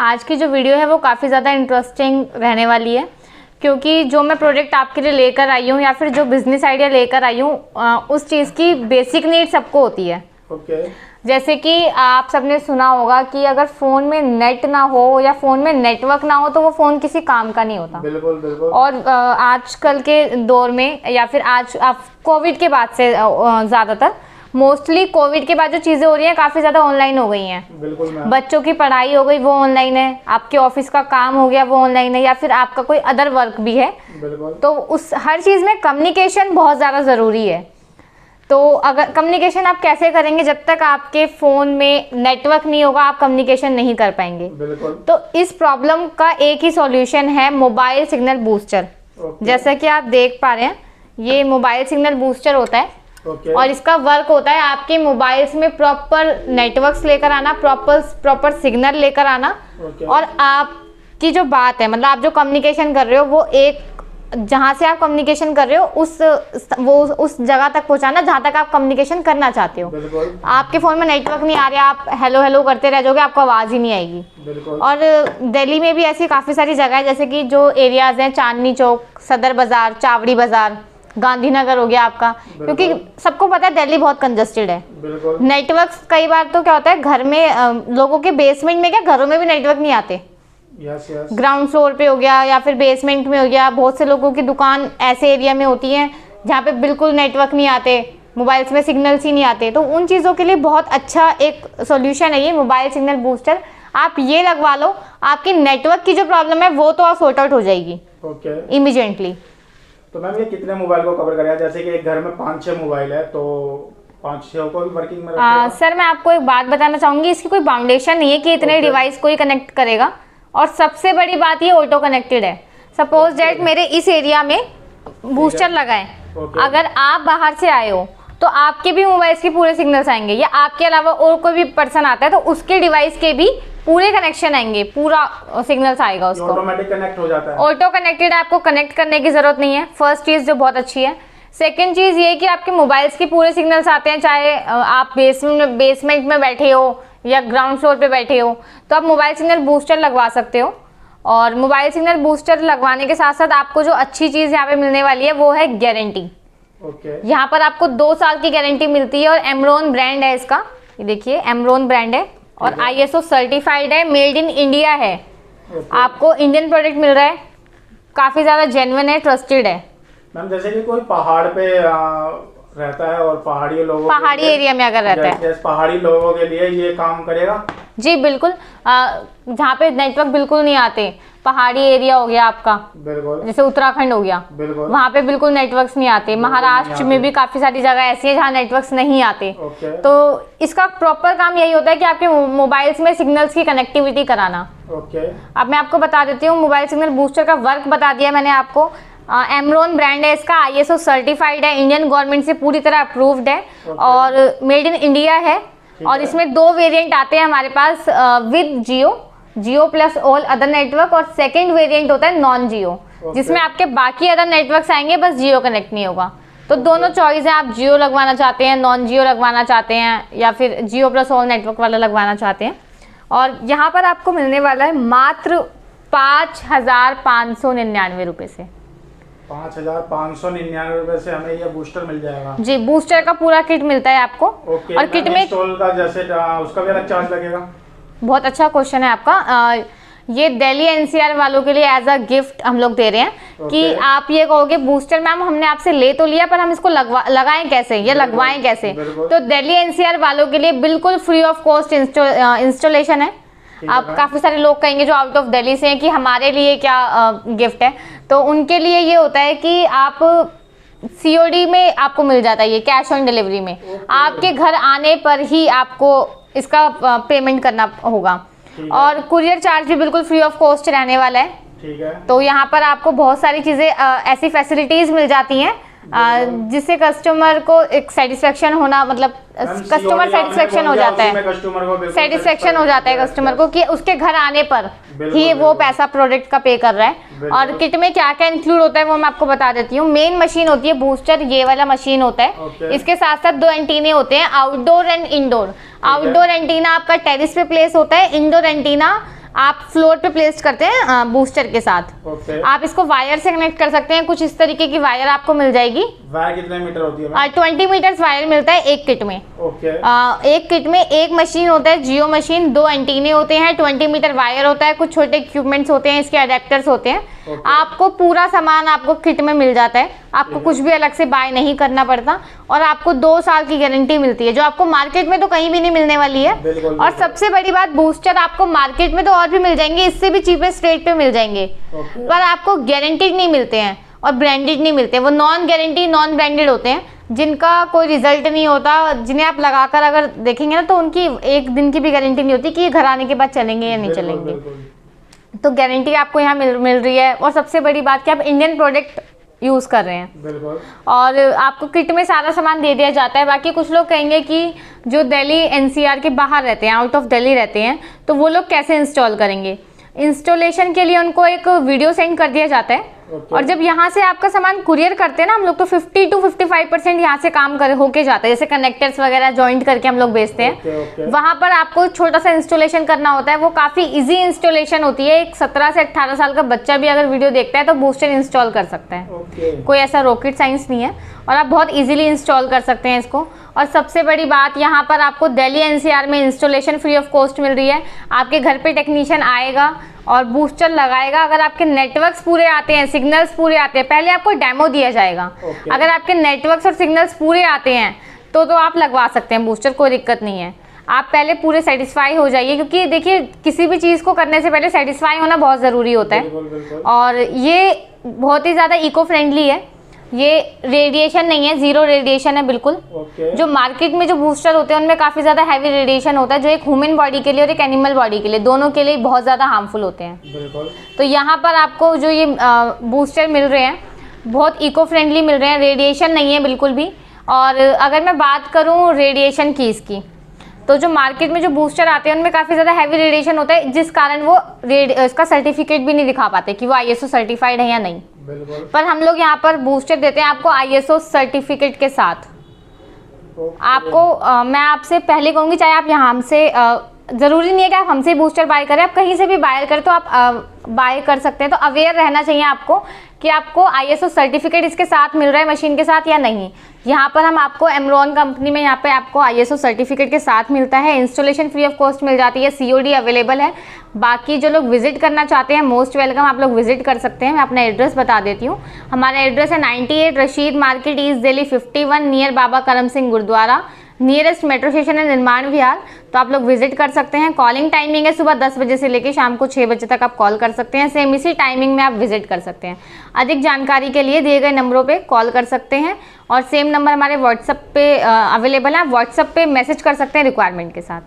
आज की जो वीडियो है वो काफ़ी ज़्यादा इंटरेस्टिंग रहने वाली है, क्योंकि जो मैं प्रोडक्ट आपके लिए लेकर आई हूँ या फिर जो बिज़नेस आइडिया लेकर आई हूँ उस चीज़ की बेसिक नीड सबको होती है। जैसे कि आप सबने सुना होगा कि अगर फ़ोन में नेट ना हो या फ़ोन में नेटवर्क ना हो तो वो फ़ोन किसी काम का नहीं होता। बिल्कुल बिल्कुल। और आजकल के दौर में या फिर आज आप कोविड के बाद से ज़्यादातर मोस्टली कोविड के बाद जो चीज़ें हो रही हैं काफ़ी ज़्यादा ऑनलाइन हो गई हैं। बिल्कुल मैम। बच्चों की पढ़ाई हो गई वो ऑनलाइन है, आपके ऑफिस का काम हो गया वो ऑनलाइन है, या फिर आपका कोई अदर वर्क भी है। बिल्कुल। तो उस हर चीज़ में कम्युनिकेशन बहुत ज़्यादा ज़रूरी है। तो अगर कम्युनिकेशन आप कैसे करेंगे, जब तक आपके फ़ोन में नेटवर्क नहीं होगा आप कम्युनिकेशन नहीं कर पाएंगे। बिल्कुल। तो इस प्रॉब्लम का एक ही सॉल्यूशन है, मोबाइल सिग्नल बूस्टर। जैसा कि आप देख पा रहे हैं ये मोबाइल सिग्नल बूस्टर होता है। और इसका वर्क होता है आपके मोबाइल्स में प्रॉपर नेटवर्क्स लेकर आना, प्रॉपर सिग्नल लेकर आना। और आपकी जो बात है, मतलब आप जो कम्युनिकेशन कर रहे हो वो एक जहाँ से आप कम्युनिकेशन कर रहे हो उस जगह तक पहुँचाना जहाँ तक आप कम्युनिकेशन करना चाहते हो। आपके फ़ोन में नेटवर्क नहीं आ रहा, आप हेलो हेलो करते रह जाओगे, आपको आवाज़ ही नहीं आएगी। और दिल्ली में भी ऐसी काफ़ी सारी जगह है, जैसे कि जो एरियाज़ हैं चांदनी चौक, सदर बाज़ार, चावड़ी बाज़ार, गांधीनगर हो गया आपका, क्योंकि सबको पता है दिल्ली बहुत कंजस्टेड है। नेटवर्क कई बार तो क्या होता है घर में लोगों के बेसमेंट में, क्या घरों में भी नेटवर्क नहीं आते। ग्राउंड फ्लोर पे हो गया या फिर बेसमेंट में हो गया, बहुत से लोगों की दुकान ऐसे एरिया में होती है जहाँ पे बिल्कुल नेटवर्क नहीं आते, मोबाइल्स में सिग्नल्स ही नहीं आते। तो उन चीज़ों के लिए बहुत अच्छा एक सॉल्यूशन है ये मोबाइल सिग्नल बूस्टर। आप ये लगवा लो, आपकी नेटवर्क की जो प्रॉब्लम है वो तो सॉर्ट आउट हो जाएगी इमीडिएटली। तो मैम ये कितने मोबाइल को कवर करेगा? जैसे कि एक घर में 5-6 मोबाइल है तो 5-6 को भी वर्किंग में रखेगा? सर मैं आपको एक बात बताना चाहूँगी, इसकी कोई बाउंडेशन नहीं है कि इतने डिवाइस को ही कनेक्ट करेगा। और सबसे बड़ी बात ये ऑटो कनेक्टेड है। सपोज दैट मेरे इस एरिया में बूस्टर लगा है, अगर आप बाहर से आए हो तो आपके भी मोबाइल्स के पूरे सिग्नल्स आएंगे, या आपके अलावा और कोई भी पर्सन आता है तो उसके डिवाइस के भी पूरे कनेक्शन आएंगे, पूरा सिग्नल्स आएगा उसको। ऑटोमेटिक कनेक्ट हो जाता है। ऑटो कनेक्टेड, आपको कनेक्ट करने की जरूरत नहीं है, फर्स्ट चीज़ जो बहुत अच्छी है। सेकंड चीज़ ये कि आपके मोबाइल्स के पूरे सिग्नल्स आते हैं, चाहे आप बेसमेंट में बैठे हो या ग्राउंड फ्लोर पे बैठे हो, तो आप मोबाइल सिग्नल बूस्टर लगवा सकते हो। और मोबाइल सिग्नल बूस्टर लगवाने के साथ साथ आपको जो अच्छी चीज़ यहाँ पे मिलने वाली है वो है गारंटी। यहाँ पर आपको 2 साल की गारंटी मिलती है। और एमरॉन ब्रांड है इसका, ये देखिए एमरॉन ब्रांड है और ISO सर्टिफाइड है, मेड इन इंडिया है। आपको इंडियन प्रोडक्ट मिल रहा है, काफ़ी ज़्यादा जेन्युइन है, ट्रस्टेड है। मैम जैसे कि कोई पहाड़ पे रहता है और पहाड़ी एरिया में अगर रहता है, पहाड़ी लोगों के लिए ये काम करेगा? जी बिल्कुल। जहाँ पे नेटवर्क बिल्कुल नहीं आते, पहाड़ी एरिया हो गया आपका, बिल्कुल, जैसे उत्तराखंड हो गया, वहाँ पे बिल्कुल नेटवर्क्स नहीं आते। महाराष्ट्र में भी काफ़ी सारी जगह ऐसी है जहाँ नेटवर्क्स नहीं आते। तो इसका प्रॉपर काम यही होता है कि आपके मोबाइल्स में सिग्नल्स की कनेक्टिविटी कराना। अब मैं आपको बता देती हूँ, मोबाइल सिग्नल बूस्टर का वर्क बता दिया मैंने आपको। एमरॉन ब्रांड है इसका, ISO सर्टिफाइड है, इंडियन गवर्नमेंट से पूरी तरह अप्रूव्ड है और मेड इन इंडिया है। और इसमें 2 वेरिएंट आते हैं हमारे पास, with Jio plus all other network, और सेकंड वेरिएंट होता है नॉन जियो, जिसमें आपके बाकी अदर नेटवर्क्स आएंगे, बस जियो कनेक्ट नहीं होगा। तो दोनों चॉइस है, आप जियो लगवाना चाहते हैं, नॉन जियो लगवाना चाहते हैं, या फिर जियो प्लस ऑल नेटवर्क वाला लगवाना चाहते हैं। और यहाँ पर आपको मिलने वाला है मात्र 5,599 रुपये से। 5,599 रुपए से हमें ये बूस्टर मिल जाएगा? जी, बूस्टर का पूरा किट मिलता है आपको। और किट में इंस्टॉल का जैसे उसका भी अलग चार्ज लगेगा? बहुत अच्छा क्वेश्चन है आपका। ये दिल्ली NCR वालों के लिए एज अ गिफ्ट हम लोग दे रहे हैं कि आप ये कहोगे बूस्टर मैम हमने आपसे ले तो लिया पर हम इसको लगाएं कैसे या लगवाएं कैसे। तो दिल्ली NCR वालों के लिए बिल्कुल फ्री ऑफ कॉस्ट इंस्टॉलेशन है। आप काफ़ी सारे लोग कहेंगे जो आउट ऑफ दिल्ली से हैं कि हमारे लिए क्या गिफ्ट है, तो उनके लिए ये होता है कि आप COD में आपको मिल जाता है, ये कैश ऑन डिलीवरी में। आपके घर आने पर ही आपको इसका पेमेंट करना होगा। और कुरियर चार्ज भी बिल्कुल फ्री ऑफ कॉस्ट रहने वाला है। ठीक है। तो यहाँ पर आपको बहुत सारी चीज़ें ऐसी फैसिलिटीज़ मिल जाती हैं जिससे कस्टमर को एक सेटिस्फेक्शन होना, मतलब कस्टमर सेटिस्फेक्शन हो जाता है, सेटिस्फेक्शन हो जाता है कस्टमर को कि उसके घर आने पर ही वो पैसा प्रोडक्ट का पे कर रहा है। और किट में क्या क्या इंक्लूड होता है वो मैं आपको बता देती हूँ। मेन मशीन होती है बूस्टर, ये वाला मशीन होता है। इसके साथ साथ 2 एंटीने होते हैं, outdoor and indoor. Outdoor antenna आपका टेरिस पे प्लेस होता है, इंडोर एंटीना आप फ्लोर पे प्लेस करते हैं बूस्टर के साथ। आप इसको वायर से कनेक्ट कर सकते हैं, कुछ इस तरीके की वायर आपको मिल जाएगी। वायर कितने मीटर होती है? 20 मीटर्स वायर मिलता है एक किट में। एक किट में एक मशीन होता है जियो मशीन, 2 एंटीने होते हैं, 20 मीटर वायर होता है, कुछ छोटे इक्विपमेंट्स होते हैं, इसके अडेप्टर्स होते हैं। आपको पूरा सामान आपको किट में मिल जाता है, आपको कुछ भी अलग से बाय नहीं करना पड़ता और आपको 2 साल की गारंटी मिलती है, जो आपको मार्केट में तो कहीं भी नहीं मिलने वाली है। और सबसे बड़ी बात, बूस्टर आपको मार्केट में तो और भी मिल जाएंगे, इससे भी चीपेस्ट रेट पे मिल जाएंगे, पर आपको गारंटीड नहीं मिलते हैं और ब्रांडेड नहीं मिलते। वो नॉन गारंटी नॉन ब्रांडेड होते हैं, जिनका कोई रिजल्ट नहीं होता, जिन्हें आप लगाकर अगर देखेंगे ना तो उनकी 1 दिन की भी गारंटी नहीं होती कि ये घर आने के बाद चलेंगे या नहीं चलेंगे। तो गारंटी आपको यहाँ मिल रही है। और सबसे बड़ी बात कि आप इंडियन प्रोडक्ट यूज़ कर रहे हैं और आपको किट में सारा सामान दे दिया जाता है। बाकी कुछ लोग कहेंगे कि जो दिल्ली एनसीआर के बाहर रहते हैं, आउट ऑफ दिल्ली रहते हैं, तो वो लोग कैसे इंस्टॉल करेंगे। इंस्टॉलेशन के लिए उनको एक वीडियो सेंड कर दिया जाता है और जब यहाँ से आपका सामान कुरियर करते हैं ना हम लोग, तो 50 to 55% यहाँ से काम होके जाता है। जैसे कनेक्टर्स वगैरह जॉइंट करके हम लोग बेचते हैं, वहाँ पर आपको छोटा सा इंस्टॉलेशन करना होता है। वो काफ़ी इजी इंस्टॉलेशन होती है। एक 17 से 18 साल का बच्चा भी अगर वीडियो देखता है तो बूस्टर इंस्टॉल कर सकता है। कोई ऐसा रॉकेट साइंस नहीं है और आप बहुत ईजिली इंस्टॉल कर सकते हैं इसको। और सबसे बड़ी बात, यहाँ पर आपको दिल्ली एनसीआर में इंस्टॉलेशन फ्री ऑफ कॉस्ट मिल रही है। आपके घर पे टेक्नीशियन आएगा और बूस्टर लगाएगा। अगर आपके नेटवर्क्स पूरे आते हैं, सिग्नल्स पूरे आते हैं, पहले आपको डेमो दिया जाएगा। अगर आपके नेटवर्क्स और सिग्नल्स पूरे आते हैं तो आप लगवा सकते हैं बूस्टर, कोई दिक्कत नहीं है। आप पहले पूरे सेटिस्फाई हो जाइए, क्योंकि देखिए किसी भी चीज़ को करने से पहले सेटिस्फाई होना बहुत ज़रूरी होता है। और ये बहुत ही ज़्यादा इको फ्रेंडली है, ये रेडिएशन नहीं है, 0 रेडिएशन है बिल्कुल। जो मार्केट में जो बूस्टर होते हैं उनमें काफ़ी ज़्यादा हैवी रेडिएशन होता है, जो एक ह्यूमन बॉडी के लिए और एक एनिमल बॉडी के लिए, दोनों के लिए बहुत ज़्यादा हार्मफुल होते हैं। तो यहाँ पर आपको जो ये बूस्टर मिल रहे हैं बहुत इको फ्रेंडली मिल रहे हैं, रेडिएशन नहीं है बिल्कुल भी। और अगर मैं बात करूँ रेडिएशन की इसकी, तो जो मार्केट में जो बूस्टर आते हैं उनमें काफ़ी ज़्यादा हैवी रेडिएशन होता है, जिस कारण वो इसका सर्टिफिकेट भी नहीं दिखा पाते कि वो ISO सर्टिफाइड है या नहीं। पर हम लोग यहाँ पर बूस्टर देते हैं आपको ISO सर्टिफिकेट के साथ। आपको मैं आपसे पहले कहूँगी, चाहे आप यहाँ हमसे ज़रूरी नहीं है कि आप हमसे बूस्टर बाय करें, आप कहीं से भी बाय करें तो आप बाय कर सकते हैं। तो अवेयर रहना चाहिए आपको कि आपको ISO सर्टिफिकेट इसके साथ मिल रहा है मशीन के साथ या नहीं। यहाँ पर हम आपको एमरॉन कंपनी में यहाँ पे आपको ISO सर्टिफिकेट के साथ मिलता है, इंस्टॉलेशन फ्री ऑफ कॉस्ट मिल जाती है, COD अवेलेबल है। बाकी जो लोग विजिट करना चाहते हैं मोस्ट वेलकम, आप लोग विजिट कर सकते हैं। मैं अपना एड्रेस बता देती हूँ। हमारा एड्रेस है 98 Rashid market, east Delhi, 51 near Baba Karam Singh Gurudwara, nearest metro station है निर्माण विहार। तो आप लोग विजिट कर सकते हैं। कॉलिंग टाइमिंग है सुबह 10 बजे से लेकर शाम को 6 बजे तक आप कॉल कर सकते हैं। सेम इसी टाइमिंग में आप विजिट कर सकते हैं। अधिक जानकारी के लिए दिए गए नंबरों पे कॉल कर सकते हैं और सेम नंबर हमारे व्हाट्सएप पे अवेलेबल है। आप व्हाट्सएप पे मैसेज कर सकते हैं रिक्वायरमेंट के साथ।